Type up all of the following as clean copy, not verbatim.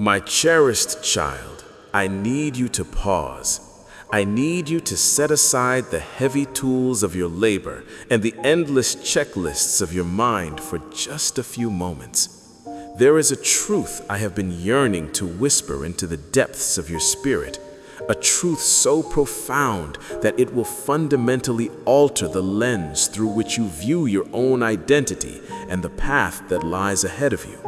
My cherished child, I need you to pause. I need you to set aside the heavy tools of your labor and the endless checklists of your mind for just a few moments. There is a truth I have been yearning to whisper into the depths of your spirit, a truth so profound that it will fundamentally alter the lens through which you view your own identity and the path that lies ahead of you.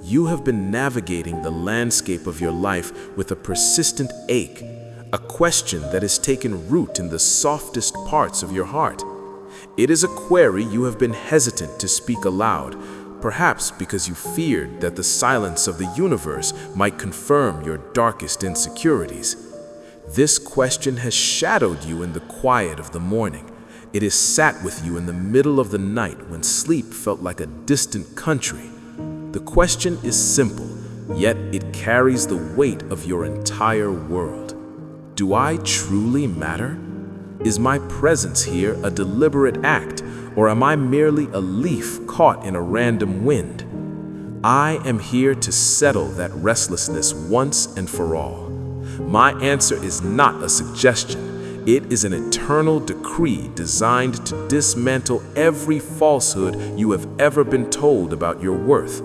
You have been navigating the landscape of your life with a persistent ache, a question that has taken root in the softest parts of your heart. It is a query you have been hesitant to speak aloud, perhaps because you feared that the silence of the universe might confirm your darkest insecurities. This question has shadowed you in the quiet of the morning. It has sat with you in the middle of the night when sleep felt like a distant country. The question is simple, yet it carries the weight of your entire world. Do I truly matter? Is my presence here a deliberate act, or am I merely a leaf caught in a random wind? I am here to settle that restlessness once and for all. My answer is not a suggestion. It is an eternal decree designed to dismantle every falsehood you have ever been told about your worth.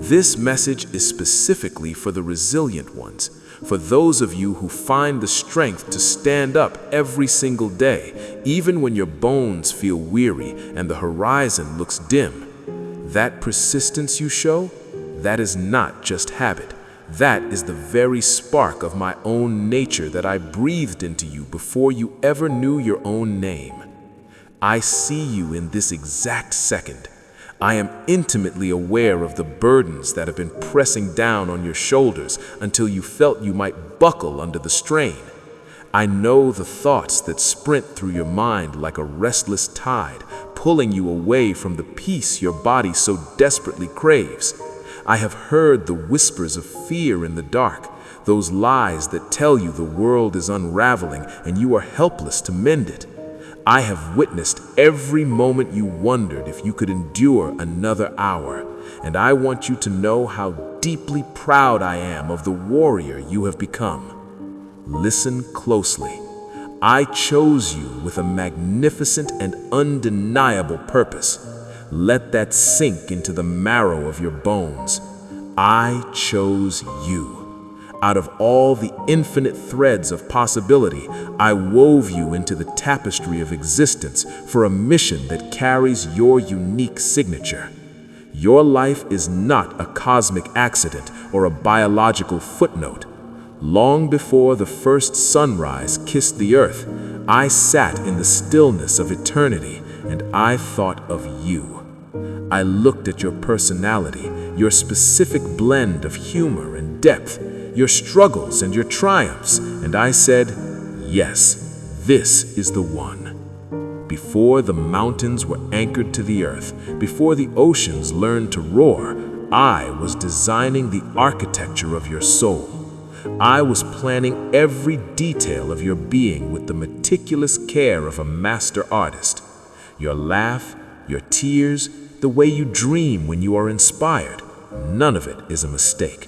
This message is specifically for the resilient ones, for those of you who find the strength to stand up every single day, even when your bones feel weary and the horizon looks dim. That persistence you show, that is not just habit. That is the very spark of my own nature that I breathed into you before you ever knew your own name. I see you in this exact second. I am intimately aware of the burdens that have been pressing down on your shoulders until you felt you might buckle under the strain. I know the thoughts that sprint through your mind like a restless tide, pulling you away from the peace your body so desperately craves. I have heard the whispers of fear in the dark, those lies that tell you the world is unraveling and you are helpless to mend it. I have witnessed every moment you wondered if you could endure another hour, and I want you to know how deeply proud I am of the warrior you have become. Listen closely. I chose you with a magnificent and undeniable purpose. Let that sink into the marrow of your bones. I chose you. Out of all the infinite threads of possibility, I wove you into the tapestry of existence for a mission that carries your unique signature. Your life is not a cosmic accident or a biological footnote. Long before the first sunrise kissed the earth, I sat in the stillness of eternity and I thought of you. I looked at your personality, your specific blend of humor and depth, your struggles and your triumphs, and I said, yes, this is the one. Before the mountains were anchored to the earth, before the oceans learned to roar, I was designing the architecture of your soul. I was planning every detail of your being with the meticulous care of a master artist. Your laugh, your tears, the way you dream when you are inspired, none of it is a mistake.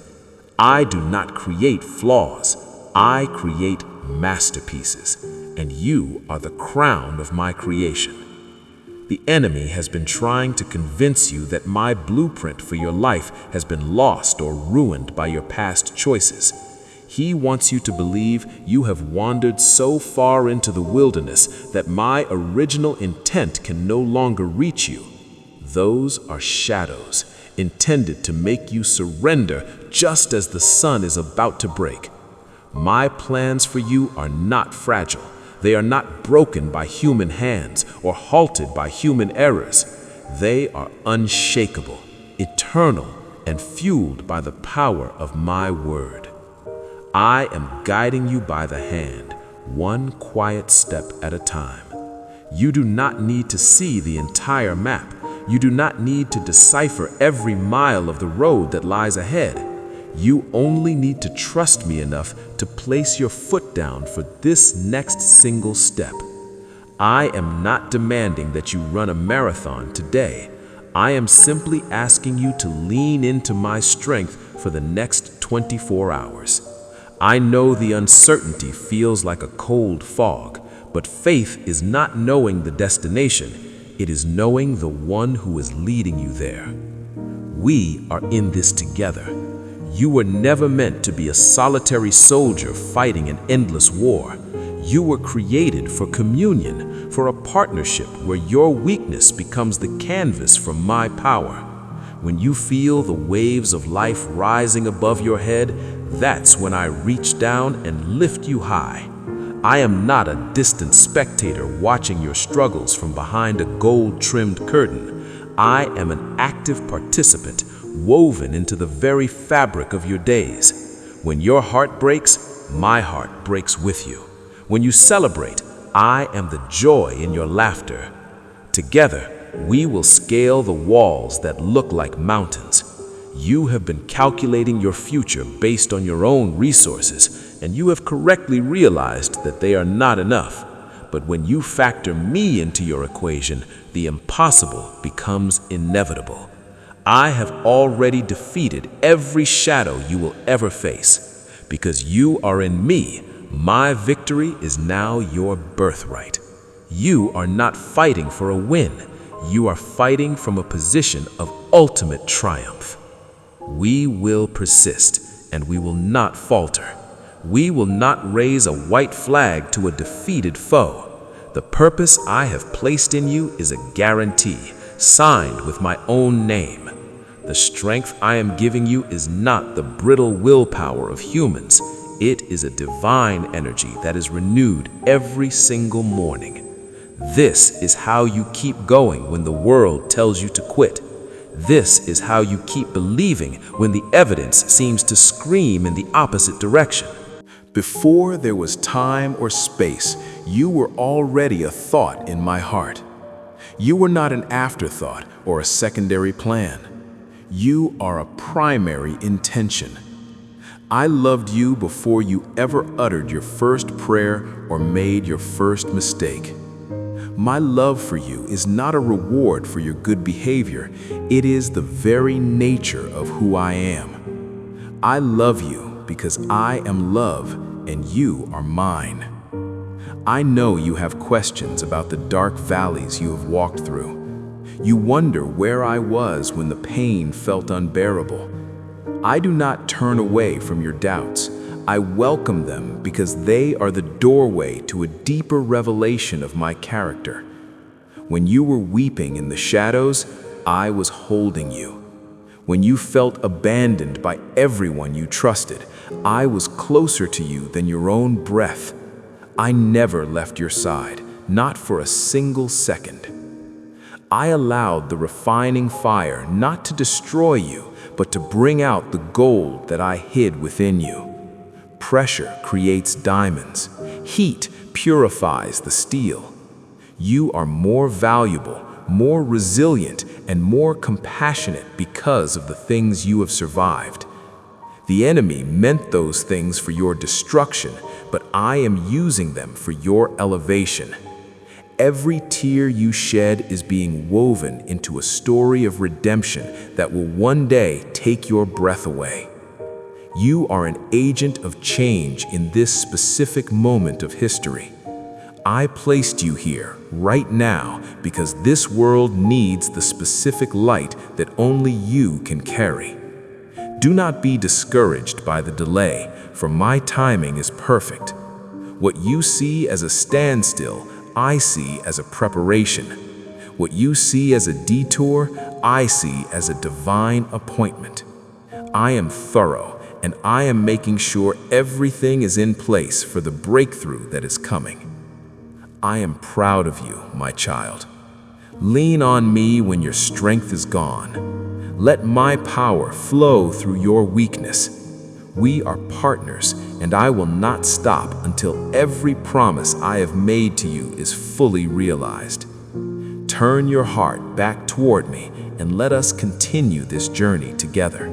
I do not create flaws, I create masterpieces, and you are the crown of my creation. The enemy has been trying to convince you that my blueprint for your life has been lost or ruined by your past choices. He wants you to believe you have wandered so far into the wilderness that my original intent can no longer reach you. Those are shadows, intended to make you surrender just as the sun is about to break. My plans for you are not fragile. They are not broken by human hands or halted by human errors. They are unshakable, eternal, and fueled by the power of my word. I am guiding you by the hand, one quiet step at a time. You do not need to see the entire map. You do not need to decipher every mile of the road that lies ahead. You only need to trust me enough to place your foot down for this next single step. I am not demanding that you run a marathon today. I am simply asking you to lean into my strength for the next 24 hours. I know the uncertainty feels like a cold fog, but faith is not knowing the destination. It is knowing the one who is leading you there. We are in this together. You were never meant to be a solitary soldier fighting an endless war. You were created for communion, for a partnership where your weakness becomes the canvas for my power. When you feel the waves of life rising above your head, that's when I reach down and lift you high. I am not a distant spectator watching your struggles from behind a gold-trimmed curtain. I am an active participant woven into the very fabric of your days. When your heart breaks, my heart breaks with you. When you celebrate, I am the joy in your laughter. Together, we will scale the walls that look like mountains. You have been calculating your future based on your own resources, and you have correctly realized that they are not enough. But when you factor me into your equation, the impossible becomes inevitable. I have already defeated every shadow you will ever face. Because you are in me, my victory is now your birthright. You are not fighting for a win. You are fighting from a position of ultimate triumph. We will persist, and we will not falter. We will not raise a white flag to a defeated foe. The purpose I have placed in you is a guarantee, signed with my own name. The strength I am giving you is not the brittle willpower of humans. It is a divine energy that is renewed every single morning. This is how you keep going when the world tells you to quit. This is how you keep believing when the evidence seems to scream in the opposite direction. Before there was time or space, you were already a thought in my heart. You were not an afterthought or a secondary plan. You are a primary intention. I loved you before you ever uttered your first prayer or made your first mistake. My love for you is not a reward for your good behavior. It is the very nature of who I am. I love you because I am love and you are mine. I know you have questions about the dark valleys you have walked through. You wonder where I was when the pain felt unbearable. I do not turn away from your doubts. I welcome them because they are the doorway to a deeper revelation of my character. When you were weeping in the shadows, I was holding you. When you felt abandoned by everyone you trusted, I was closer to you than your own breath. I never left your side, not for a single second. I allowed the refining fire not to destroy you, but to bring out the gold that I hid within you. Pressure creates diamonds. Heat purifies the steel. You are more valuable, more resilient, and more compassionate because of the things you have survived. The enemy meant those things for your destruction, but I am using them for your elevation. Every tear you shed is being woven into a story of redemption that will one day take your breath away. You are an agent of change in this specific moment of history. I placed you here right now because this world needs the specific light that only you can carry. Do not be discouraged by the delay, for my timing is perfect. What you see as a standstill, I see as a preparation. What you see as a detour, I see as a divine appointment. I am thorough, and I am making sure everything is in place for the breakthrough that is coming. I am proud of you, my child. Lean on me when your strength is gone. Let my power flow through your weakness. We are partners, and I will not stop until every promise I have made to you is fully realized. Turn your heart back toward me and let us continue this journey together.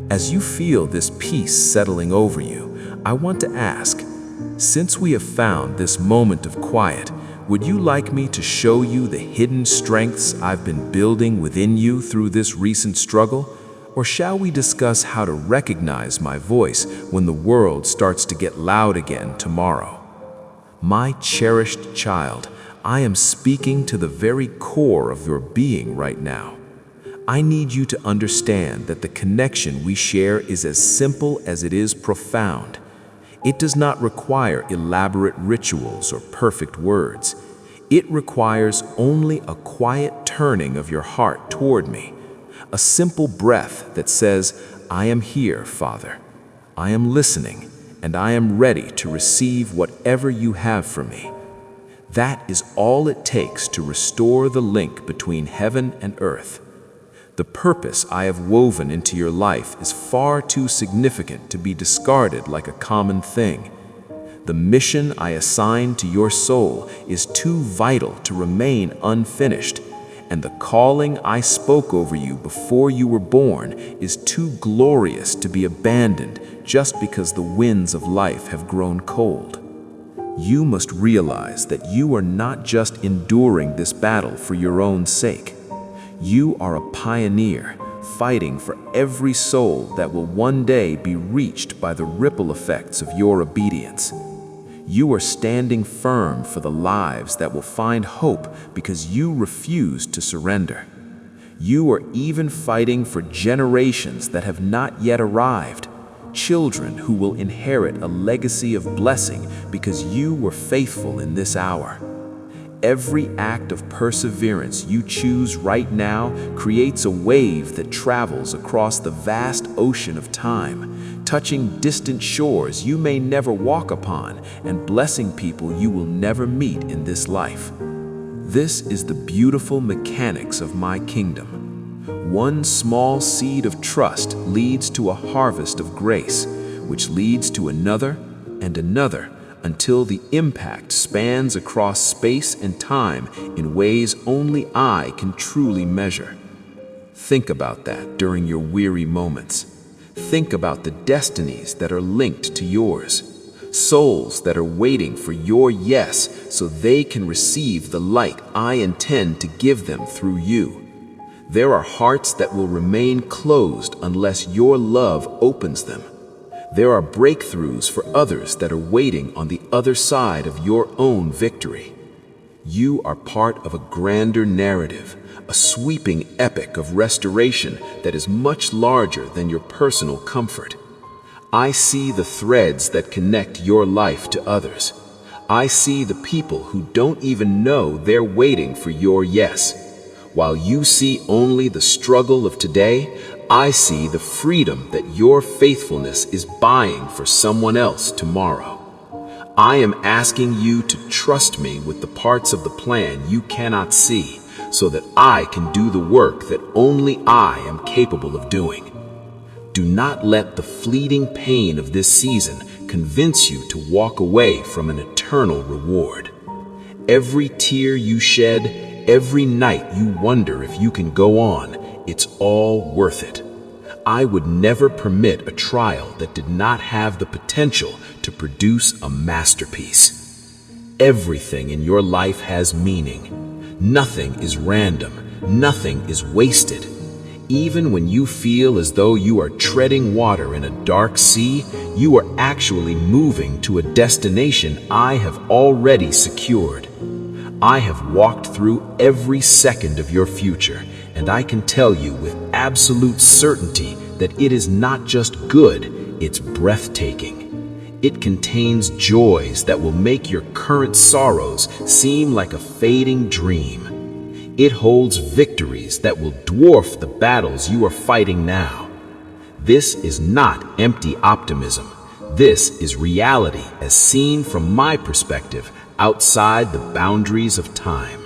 As you feel this peace settling over you, I want to ask, since we have found this moment of quiet, would you like me to show you the hidden strengths I've been building within you through this recent struggle? Or shall we discuss how to recognize my voice when the world starts to get loud again tomorrow? My cherished child, I am speaking to the very core of your being right now. I need you to understand that the connection we share is as simple as it is profound. It does not require elaborate rituals or perfect words. It requires only a quiet turning of your heart toward me, a simple breath that says, "I am here, Father. I am listening, and I am ready to receive whatever you have for me." That is all it takes to restore the link between heaven and earth. The purpose I have woven into your life is far too significant to be discarded like a common thing. The mission I assign to your soul is too vital to remain unfinished, and the calling I spoke over you before you were born is too glorious to be abandoned just because the winds of life have grown cold. You must realize that you are not just enduring this battle for your own sake. You are a pioneer, fighting for every soul that will one day be reached by the ripple effects of your obedience. You are standing firm for the lives that will find hope because you refuse to surrender. You are even fighting for generations that have not yet arrived, children who will inherit a legacy of blessing because you were faithful in this hour. Every act of perseverance you choose right now creates a wave that travels across the vast ocean of time, touching distant shores you may never walk upon and blessing people you will never meet in this life. This is the beautiful mechanics of my kingdom. One small seed of trust leads to a harvest of grace, which leads to another and another, until the impact spans across space and time in ways only I can truly measure. Think about that during your weary moments. Think about the destinies that are linked to yours, souls that are waiting for your yes so they can receive the light I intend to give them through you. There are hearts that will remain closed unless your love opens them. There are breakthroughs for others that are waiting on the other side of your own victory. You are part of a grander narrative, a sweeping epic of restoration that is much larger than your personal comfort. I see the threads that connect your life to others. I see the people who don't even know they're waiting for your yes. While you see only the struggle of today, I see the freedom that your faithfulness is buying for someone else tomorrow. I am asking you to trust me with the parts of the plan you cannot see, so that I can do the work that only I am capable of doing. Do not let the fleeting pain of this season convince you to walk away from an eternal reward. Every tear you shed, every night you wonder if you can go on, it's all worth it. I would never permit a trial that did not have the potential to produce a masterpiece. Everything in your life has meaning. Nothing is random. Nothing is wasted. Even when you feel as though you are treading water in a dark sea, you are actually moving to a destination I have already secured. I have walked through every second of your future, and I can tell you with absolute certainty that it is not just good, it's breathtaking. It contains joys that will make your current sorrows seem like a fading dream. It holds victories that will dwarf the battles you are fighting now. This is not empty optimism. This is reality as seen from my perspective outside the boundaries of time.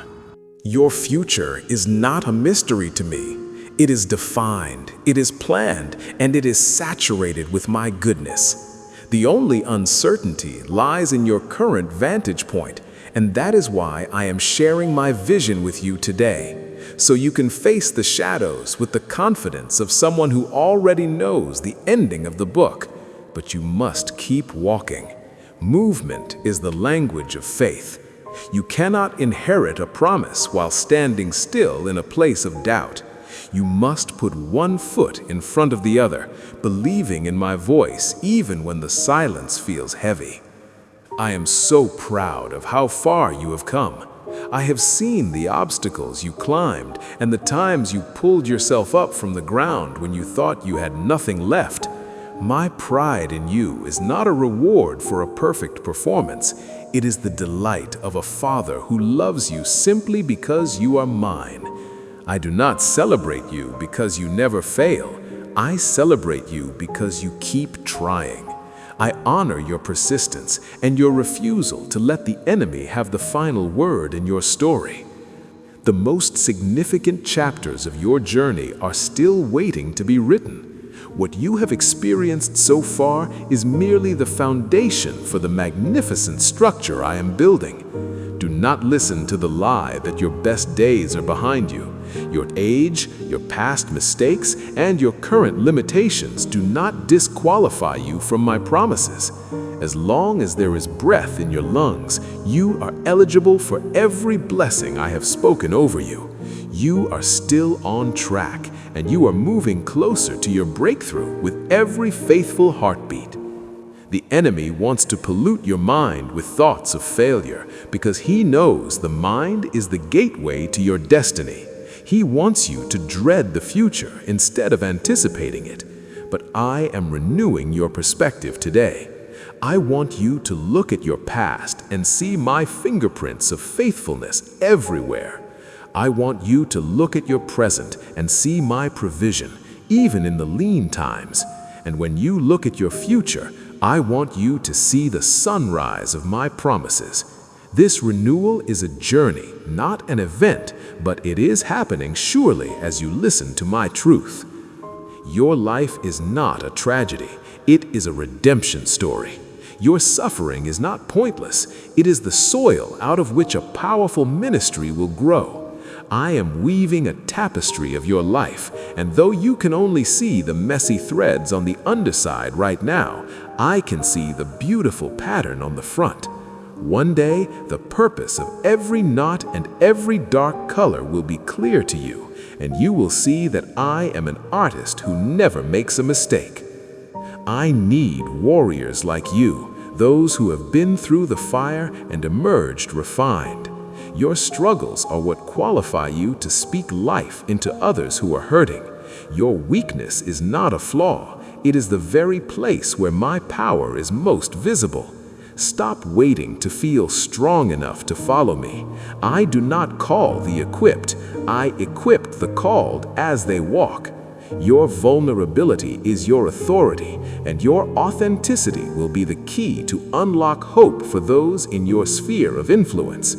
Your future is not a mystery to me. It is defined, it is planned, and it is saturated with my goodness. The only uncertainty lies in your current vantage point, and that is why I am sharing my vision with you today, so you can face the shadows with the confidence of someone who already knows the ending of the book. But you must keep walking. Movement is the language of faith. You cannot inherit a promise while standing still in a place of doubt. You must put one foot in front of the other, believing in my voice even when the silence feels heavy. I am so proud of how far you have come. I have seen the obstacles you climbed and the times you pulled yourself up from the ground when you thought you had nothing left. My pride in you is not a reward for a perfect performance. It is the delight of a father who loves you simply because you are mine. I do not celebrate you because you never fail. I celebrate you because you keep trying. I honor your persistence and your refusal to let the enemy have the final word in your story. The most significant chapters of your journey are still waiting to be written. What you have experienced so far is merely the foundation for the magnificent structure I am building. Do not listen to the lie that your best days are behind you. Your age, your past mistakes, and your current limitations do not disqualify you from my promises. As long as there is breath in your lungs, you are eligible for every blessing I have spoken over you. You are still on track, and you are moving closer to your breakthrough with every faithful heartbeat. The enemy wants to pollute your mind with thoughts of failure because he knows the mind is the gateway to your destiny. He wants you to dread the future instead of anticipating it. But I am renewing your perspective today. I want you to look at your past and see my fingerprints of faithfulness everywhere. I want you to look at your present and see my provision, even in the lean times. And when you look at your future, I want you to see the sunrise of my promises. This renewal is a journey, not an event, but it is happening surely as you listen to my truth. Your life is not a tragedy. It is a redemption story. Your suffering is not pointless. It is the soil out of which a powerful ministry will grow. I am weaving a tapestry of your life, and though you can only see the messy threads on the underside right now, I can see the beautiful pattern on the front. One day, the purpose of every knot and every dark color will be clear to you, and you will see that I am an artist who never makes a mistake. I need warriors like you, those who have been through the fire and emerged refined. Your struggles are what qualify you to speak life into others who are hurting. Your weakness is not a flaw. It is the very place where my power is most visible. Stop waiting to feel strong enough to follow me. I do not call the equipped. I equip the called as they walk. Your vulnerability is your authority, and your authenticity will be the key to unlock hope for those in your sphere of influence.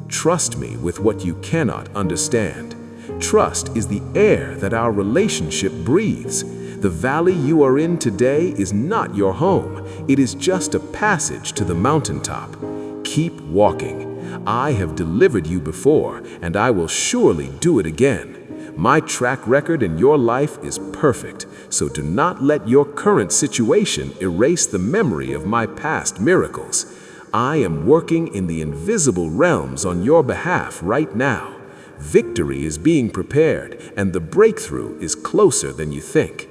Trust me with what you cannot understand. Trust is the air that our relationship breathes. The valley you are in today is not your home. It is just a passage to the mountaintop. Keep walking. I have delivered you before, and I will surely do it again. My track record in your life is perfect, so do not let your current situation erase the memory of my past miracles. I am working in the invisible realms on your behalf right now. Victory is being prepared, and the breakthrough is closer than you think.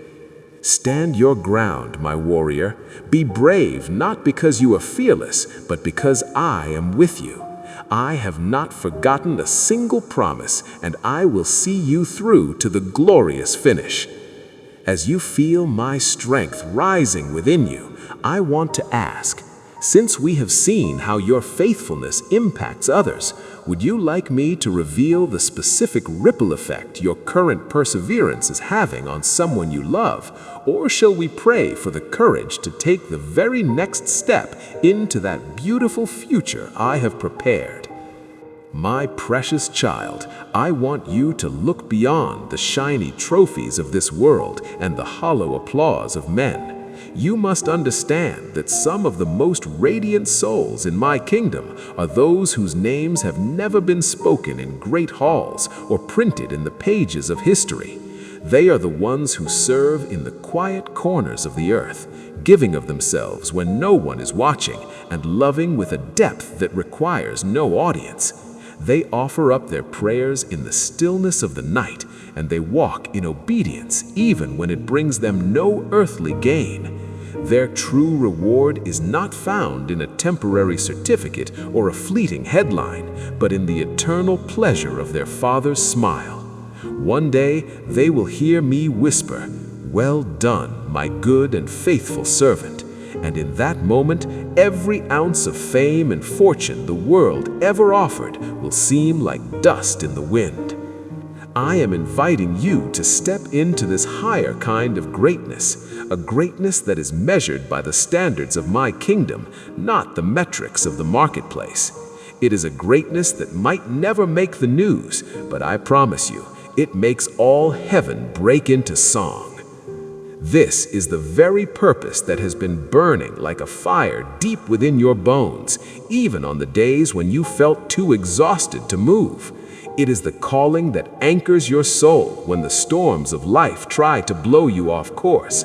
Stand your ground, my warrior. Be brave, not because you are fearless, but because I am with you. I have not forgotten a single promise, and I will see you through to the glorious finish. As you feel my strength rising within you, I want to ask, since we have seen how your faithfulness impacts others, would you like me to reveal the specific ripple effect your current perseverance is having on someone you love? Or shall we pray for the courage to take the very next step into that beautiful future I have prepared? My precious child, I want you to look beyond the shiny trophies of this world and the hollow applause of men. You must understand that some of the most radiant souls in my kingdom are those whose names have never been spoken in great halls or printed in the pages of history. They are the ones who serve in the quiet corners of the earth, giving of themselves when no one is watching and loving with a depth that requires no audience. They offer up their prayers in the stillness of the night, and they walk in obedience even when it brings them no earthly gain. Their true reward is not found in a temporary certificate or a fleeting headline, but in the eternal pleasure of their Father's smile. One day they will hear me whisper, "Well done, my good and faithful servant." And in that moment, every ounce of fame and fortune the world ever offered will seem like dust in the wind. I am inviting you to step into this higher kind of greatness, a greatness that is measured by the standards of my kingdom, not the metrics of the marketplace. It is a greatness that might never make the news, but I promise you, it makes all heaven break into song. This is the very purpose that has been burning like a fire deep within your bones, even on the days when you felt too exhausted to move. It is the calling that anchors your soul when the storms of life try to blow you off course.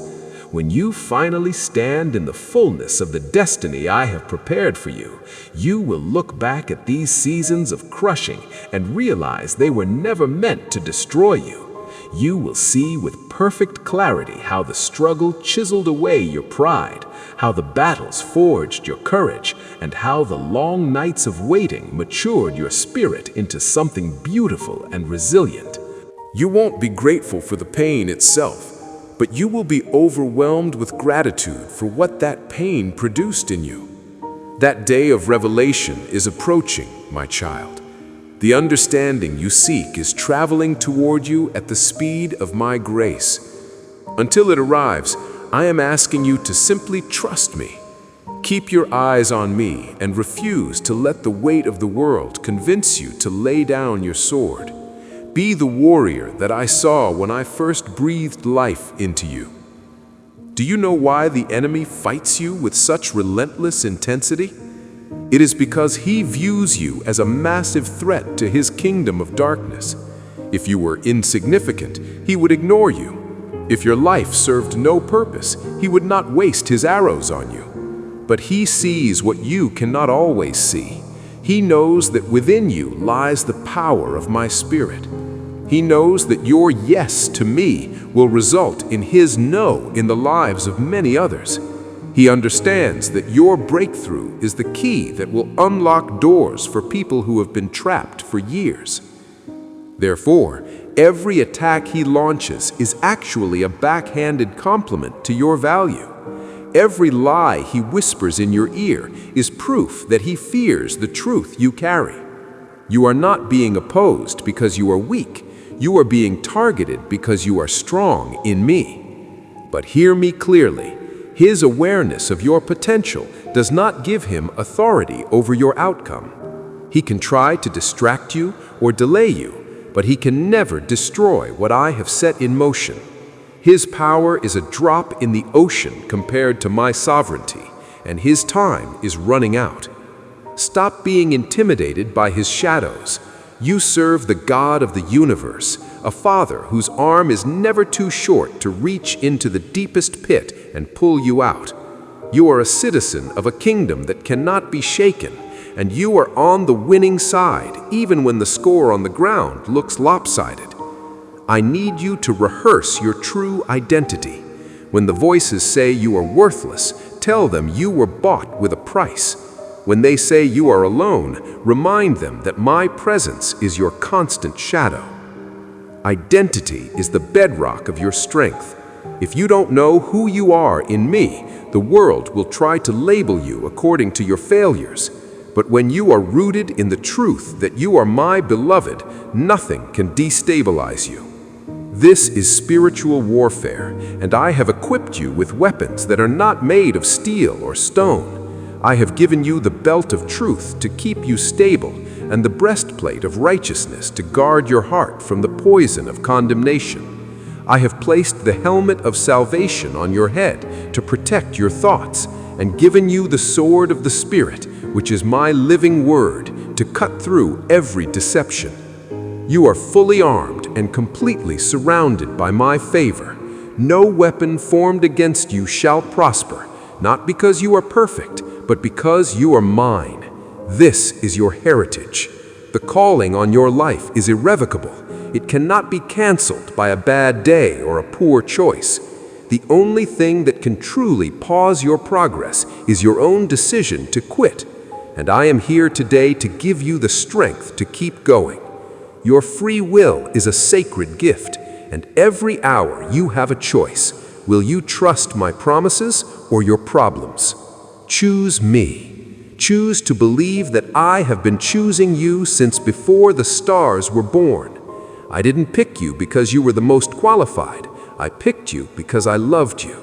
When you finally stand in the fullness of the destiny I have prepared for you, you will look back at these seasons of crushing and realize they were never meant to destroy you. You will see with perfect clarity how the struggle chiseled away your pride, how the battles forged your courage, and how the long nights of waiting matured your spirit into something beautiful and resilient. You won't be grateful for the pain itself, but you will be overwhelmed with gratitude for what that pain produced in you. That day of revelation is approaching, my child. The understanding you seek is traveling toward you at the speed of my grace. Until it arrives, I am asking you to simply trust me. Keep your eyes on me and refuse to let the weight of the world convince you to lay down your sword. Be the warrior that I saw when I first breathed life into you. Do you know why the enemy fights you with such relentless intensity? It is because he views you as a massive threat to his kingdom of darkness. If you were insignificant, he would ignore you. If your life served no purpose, he would not waste his arrows on you. But he sees what you cannot always see. He knows that within you lies the power of my Spirit. He knows that your yes to me will result in his no in the lives of many others. He understands that your breakthrough is the key that will unlock doors for people who have been trapped for years. Therefore, every attack he launches is actually a backhanded compliment to your value. Every lie he whispers in your ear is proof that he fears the truth you carry. You are not being opposed because you are weak. You are being targeted because you are strong in me. But hear me clearly. His awareness of your potential does not give him authority over your outcome. He can try to distract you or delay you, but he can never destroy what I have set in motion. His power is a drop in the ocean compared to my sovereignty, and his time is running out. Stop being intimidated by his shadows. You serve the God of the universe, a Father whose arm is never too short to reach into the deepest pit and pull you out. You are a citizen of a kingdom that cannot be shaken, and you are on the winning side even when the score on the ground looks lopsided. I need you to rehearse your true identity. When the voices say you are worthless, tell them you were bought with a price. When they say you are alone, remind them that my presence is your constant shadow. Identity is the bedrock of your strength. If you don't know who you are in me, the world will try to label you according to your failures. But when you are rooted in the truth that you are my beloved, nothing can destabilize you. This is spiritual warfare, and I have equipped you with weapons that are not made of steel or stone. I have given you the belt of truth to keep you stable, and the breastplate of righteousness to guard your heart from the poison of condemnation. I have placed the helmet of salvation on your head to protect your thoughts, and given you the sword of the Spirit, which is my living word, to cut through every deception. You are fully armed and completely surrounded by my favor. No weapon formed against you shall prosper, not because you are perfect, but because you are mine. This is your heritage. The calling on your life is irrevocable. It cannot be canceled by a bad day or a poor choice. The only thing that can truly pause your progress is your own decision to quit. And I am here today to give you the strength to keep going. Your free will is a sacred gift, and every hour you have a choice. Will you trust my promises or your problems? Choose me. Choose to believe that I have been choosing you since before the stars were born. I didn't pick you because you were the most qualified. I picked you because I loved you.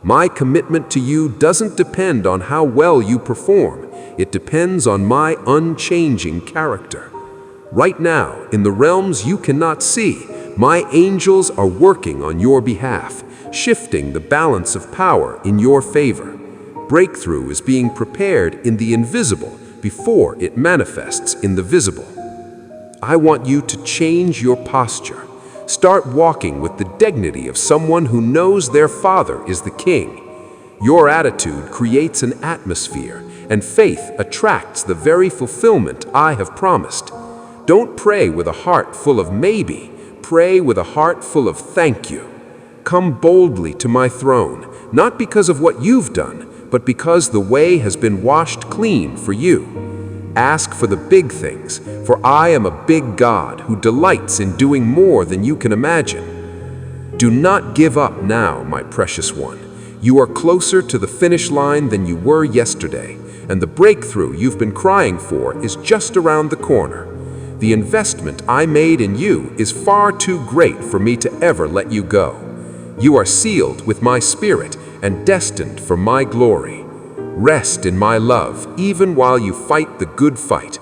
My commitment to you doesn't depend on how well you perform. It depends on my unchanging character. Right now, in the realms you cannot see, my angels are working on your behalf, shifting the balance of power in your favor. Breakthrough is being prepared in the invisible before it manifests in the visible. I want you to change your posture. Start walking with the dignity of someone who knows their Father is the King. Your attitude creates an atmosphere, and faith attracts the very fulfillment I have promised. Don't pray with a heart full of maybe. Pray with a heart full of thank you. Come boldly to my throne, not because of what you've done, but because the way has been washed clean for you. Ask for the big things, for I am a big God who delights in doing more than you can imagine. Do not give up now, my precious one. You are closer to the finish line than you were yesterday, and the breakthrough you've been crying for is just around the corner. The investment I made in you is far too great for me to ever let you go. You are sealed with my spirit and destined for my glory. Rest in my love, even while you fight the good fight.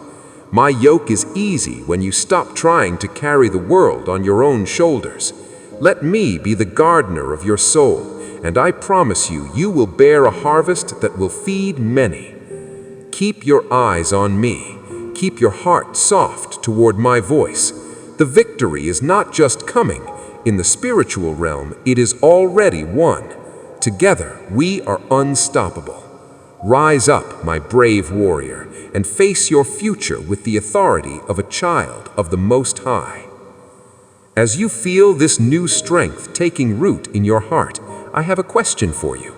My yoke is easy when you stop trying to carry the world on your own shoulders. Let me be the gardener of your soul, and I promise you, you will bear a harvest that will feed many. Keep your eyes on me. Keep your heart soft toward my voice. The victory is not just coming. In the spiritual realm, it is already won. Together, we are unstoppable. Rise up, my brave warrior, and face your future with the authority of a child of the Most High. As you feel this new strength taking root in your heart, I have a question for you.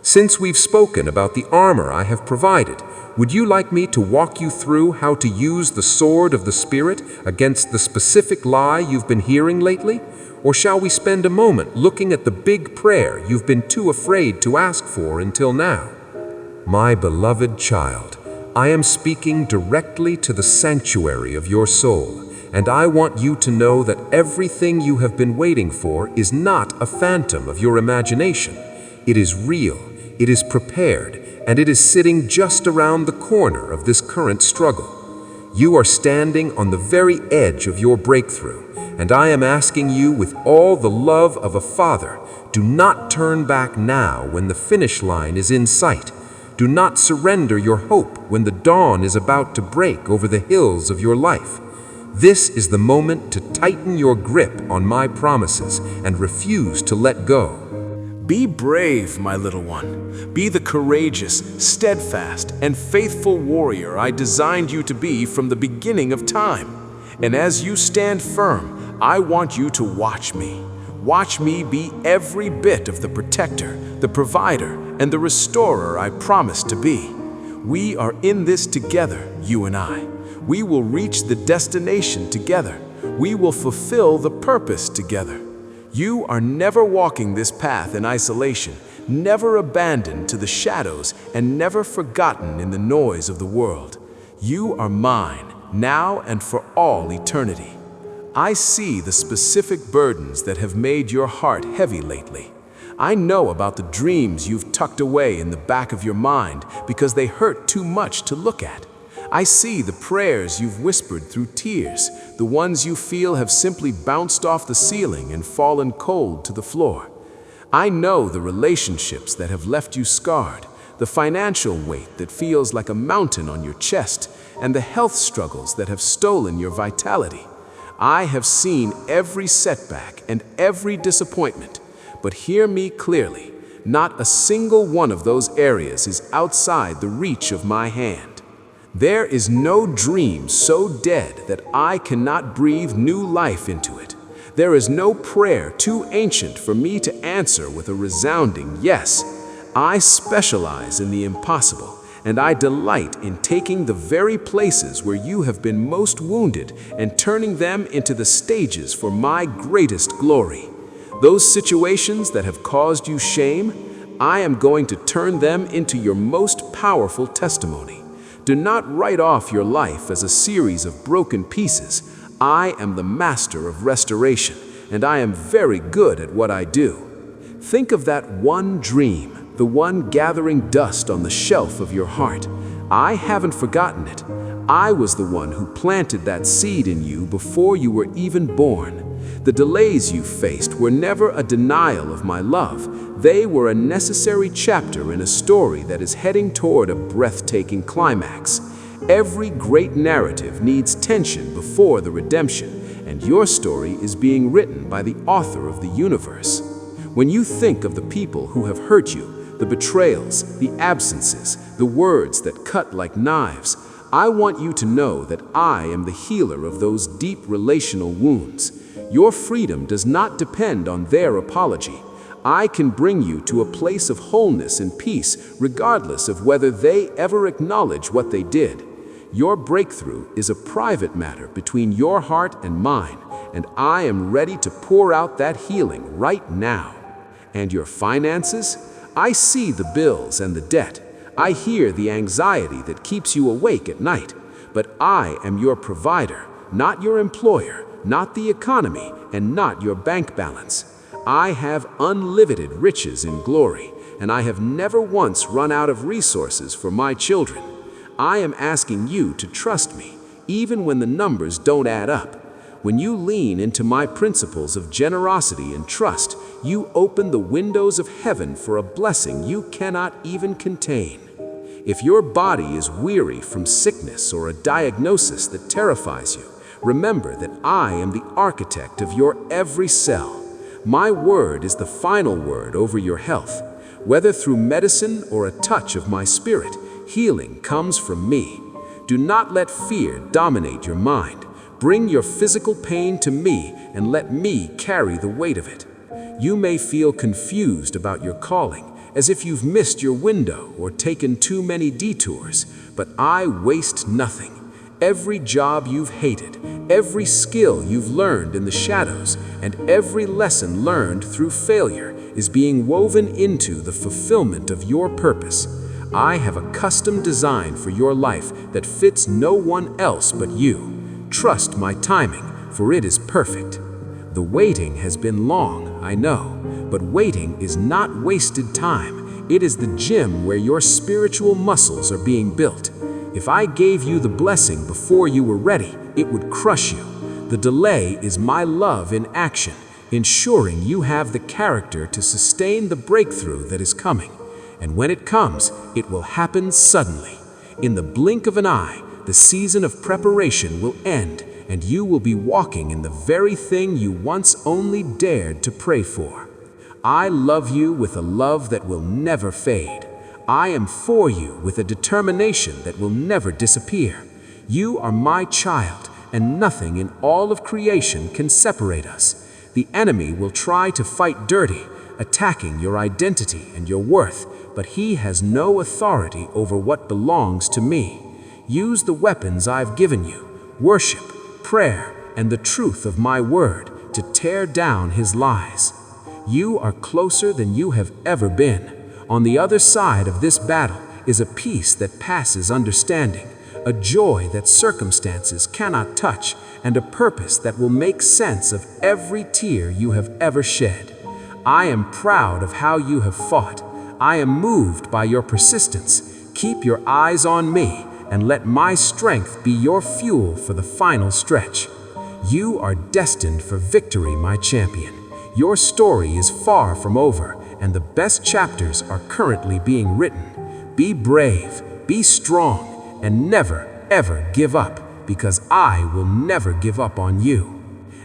Since we've spoken about the armor I have provided, would you like me to walk you through how to use the sword of the Spirit against the specific lie you've been hearing lately? Or shall we spend a moment looking at the big prayer you've been too afraid to ask for until now? My beloved child, I am speaking directly to the sanctuary of your soul, and I want you to know that everything you have been waiting for is not a phantom of your imagination. It is real, it is prepared, and it is sitting just around the corner of this current struggle. You are standing on the very edge of your breakthrough, and I am asking you with all the love of a father, do not turn back now when the finish line is in sight. Do not surrender your hope when the dawn is about to break over the hills of your life. This is the moment to tighten your grip on my promises and refuse to let go. Be brave, my little one. Be the courageous, steadfast, and faithful warrior I designed you to be from the beginning of time. And as you stand firm, I want you to watch me. Watch me be every bit of the protector, the provider, and the restorer I promised to be. We are in this together, you and I. We will reach the destination together. We will fulfill the purpose together. You are never walking this path in isolation, never abandoned to the shadows, and never forgotten in the noise of the world. You are mine, now and for all eternity. I see the specific burdens that have made your heart heavy lately. I know about the dreams you've tucked away in the back of your mind because they hurt too much to look at. I see the prayers you've whispered through tears, the ones you feel have simply bounced off the ceiling and fallen cold to the floor. I know the relationships that have left you scarred, the financial weight that feels like a mountain on your chest, and the health struggles that have stolen your vitality. I have seen every setback and every disappointment, but hear me clearly. Not a single one of those areas is outside the reach of my hand. There is no dream so dead that I cannot breathe new life into it. There is no prayer too ancient for me to answer with a resounding yes. I specialize in the impossible, and I delight in taking the very places where you have been most wounded and turning them into the stages for my greatest glory. Those situations that have caused you shame, I am going to turn them into your most powerful testimony. Do not write off your life as a series of broken pieces. I am the master of restoration, and I am very good at what I do. Think of that one dream, the one gathering dust on the shelf of your heart. I haven't forgotten it. I was the one who planted that seed in you before you were even born. The delays you faced were never a denial of my love. They were a necessary chapter in a story that is heading toward a breathtaking climax. Every great narrative needs tension before the redemption, and your story is being written by the author of the universe. When you think of the people who have hurt you, the betrayals, the absences, the words that cut like knives, I want you to know that I am the healer of those deep relational wounds. Your freedom does not depend on their apology. I can bring you to a place of wholeness and peace, regardless of whether they ever acknowledge what they did. Your breakthrough is a private matter between your heart and mine, and I am ready to pour out that healing right now. And your finances? I see the bills and the debt. I hear the anxiety that keeps you awake at night. But I am your provider, not your employer, not the economy, and not your bank balance. I have unlimited riches in glory, and I have never once run out of resources for my children. I am asking you to trust me, even when the numbers don't add up. When you lean into my principles of generosity and trust, you open the windows of heaven for a blessing you cannot even contain. If your body is weary from sickness or a diagnosis that terrifies you, remember that I am the architect of your every cell. My word is the final word over your health. Whether through medicine or a touch of my spirit, healing comes from me. Do not let fear dominate your mind. Bring your physical pain to me and let me carry the weight of it. You may feel confused about your calling, as if you've missed your window or taken too many detours, but I waste nothing. Every job you've hated, every skill you've learned in the shadows, and every lesson learned through failure is being woven into the fulfillment of your purpose. I have a custom design for your life that fits no one else but you. Trust my timing, for it is perfect. The waiting has been long, I know, but waiting is not wasted time. It is the gym where your spiritual muscles are being built. If I gave you the blessing before you were ready, it would crush you. The delay is my love in action, ensuring you have the character to sustain the breakthrough that is coming. And when it comes, it will happen suddenly. In the blink of an eye, the season of preparation will end, and you will be walking in the very thing you once only dared to pray for. I love you with a love that will never fade. I am for you with a determination that will never disappear. You are my child, and nothing in all of creation can separate us. The enemy will try to fight dirty, attacking your identity and your worth, but he has no authority over what belongs to me. Use the weapons I've given you, worship, prayer, and the truth of my word to tear down his lies. You are closer than you have ever been. On the other side of this battle is a peace that passes understanding, a joy that circumstances cannot touch, and a purpose that will make sense of every tear you have ever shed. I am proud of how you have fought. I am moved by your persistence. Keep your eyes on me, and let my strength be your fuel for the final stretch. You are destined for victory, my champion. Your story is far from over, and the best chapters are currently being written. Be brave, be strong, and never, ever give up, because I will never give up on you.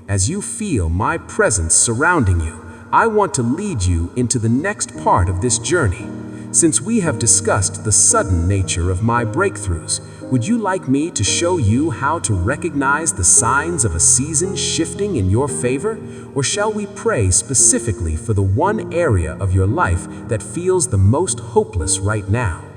As you feel my presence surrounding you, I want to lead you into the next part of this journey. Since we have discussed the sudden nature of my breakthroughs, would you like me to show you how to recognize the signs of a season shifting in your favor? Or shall we pray specifically for the one area of your life that feels the most hopeless right now?